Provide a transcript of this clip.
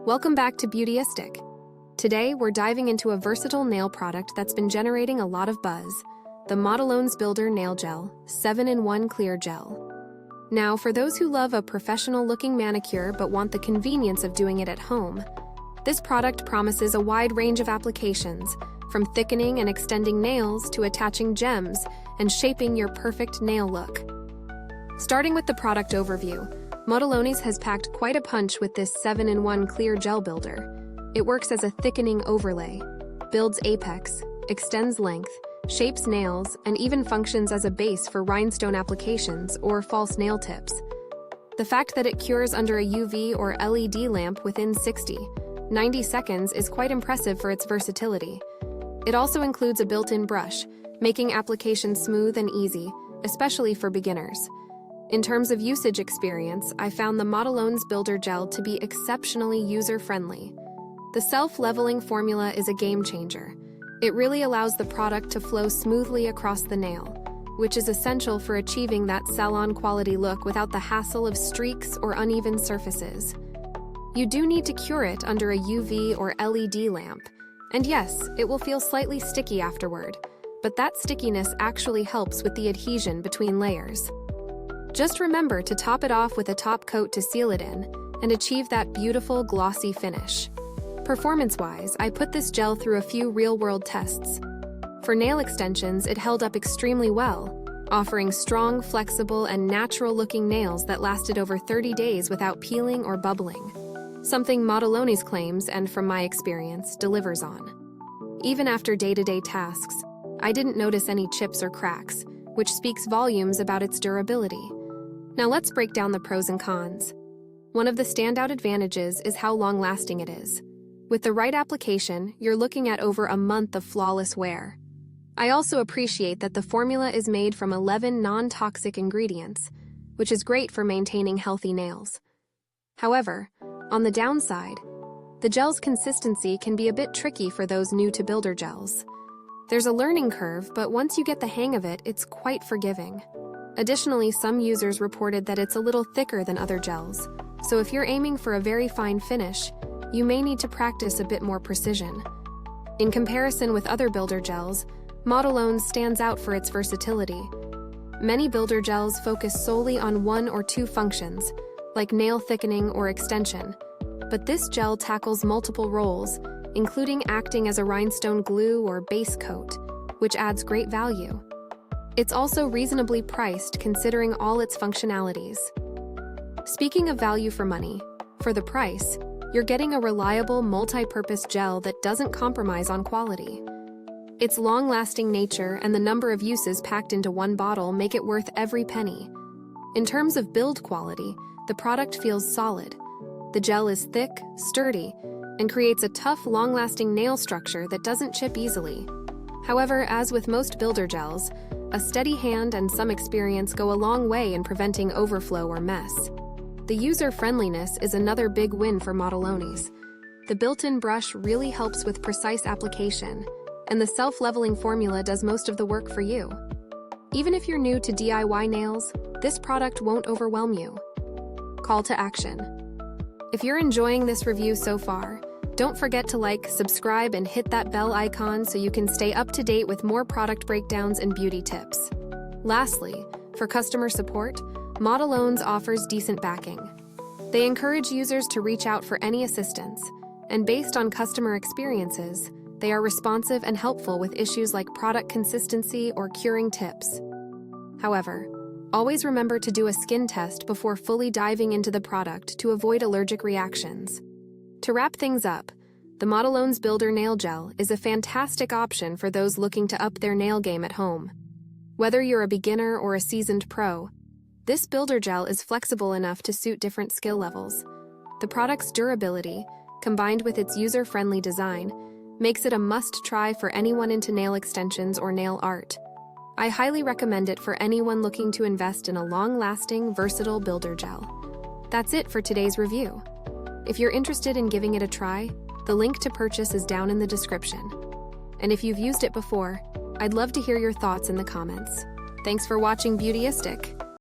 Welcome back to Beautyistic. Today, we're diving into a versatile nail product that's been generating a lot of buzz, the Modelones Builder Nail Gel 7-in-1 Clear Gel. Now, for those who love a professional-looking manicure but want the convenience of doing it at home, this product promises a wide range of applications, from thickening and extending nails to attaching gems and shaping your perfect nail look. Starting with the product overview, Modelones has packed quite a punch with this 7-in-1 Clear Gel Builder. It works as a thickening overlay, builds apex, extends length, shapes nails, and even functions as a base for rhinestone applications or false nail tips. The fact that it cures under a UV or LED lamp within 90 seconds is quite impressive for its versatility. It also includes a built-in brush, making application smooth and easy, especially for beginners. In terms of usage experience, I found the Modelones Builder Gel to be exceptionally user-friendly. The self-leveling formula is a game-changer. It really allows the product to flow smoothly across the nail, which is essential for achieving that salon-quality look without the hassle of streaks or uneven surfaces. You do need to cure it under a UV or LED lamp, and yes, it will feel slightly sticky afterward, but that stickiness actually helps with the adhesion between layers. Just remember to top it off with a top coat to seal it in and achieve that beautiful glossy finish. Performance-wise, I put this gel through a few real-world tests. For nail extensions, it held up extremely well, offering strong, flexible, and natural-looking nails that lasted over 30 days without peeling or bubbling. Something Modelones claims, and from my experience, delivers on. Even after day-to-day tasks, I didn't notice any chips or cracks, which speaks volumes about its durability. Now let's break down the pros and cons. One of the standout advantages is how long-lasting it is. With the right application, you're looking at over a month of flawless wear. I also appreciate that the formula is made from 11 non-toxic ingredients, which is great for maintaining healthy nails. However, on the downside, the gel's consistency can be a bit tricky for those new to builder gels. There's a learning curve, but once you get the hang of it, it's quite forgiving. Additionally, some users reported that it's a little thicker than other gels, so if you're aiming for a very fine finish, you may need to practice a bit more precision. In comparison with other builder gels, Modelones stands out for its versatility. Many builder gels focus solely on one or two functions, like nail thickening or extension, but this gel tackles multiple roles, including acting as a rhinestone glue or base coat, which adds great value. It's also reasonably priced considering all its functionalities. Speaking of value for money, for the price, you're getting a reliable multi-purpose gel that doesn't compromise on quality. Its long-lasting nature and the number of uses packed into one bottle make it worth every penny. In terms of build quality, the product feels solid. The gel is thick, sturdy, and creates a tough, long-lasting nail structure that doesn't chip easily. However, as with most builder gels, a steady hand and some experience go a long way in preventing overflow or mess. The user-friendliness is another big win for Modelones. The built-in brush really helps with precise application, and the self-leveling formula does most of the work for you. Even if you're new to DIY nails, this product won't overwhelm you. Call to action. If you're enjoying this review so far, don't forget to like, subscribe, and hit that bell icon so you can stay up to date with more product breakdowns and beauty tips. Lastly, for customer support, Modelones offers decent backing. They encourage users to reach out for any assistance, and based on customer experiences, they are responsive and helpful with issues like product consistency or curing tips. However, always remember to do a skin test before fully diving into the product to avoid allergic reactions. To wrap things up, the Modelones Builder Nail Gel is a fantastic option for those looking to up their nail game at home. Whether you're a beginner or a seasoned pro, this builder gel is flexible enough to suit different skill levels. The product's durability, combined with its user-friendly design, makes it a must-try for anyone into nail extensions or nail art. I highly recommend it for anyone looking to invest in a long-lasting, versatile builder gel. That's it for today's review. If you're interested in giving it a try, the link to purchase is down in the description. And if you've used it before, I'd love to hear your thoughts in the comments. Thanks for watching Beautyistic.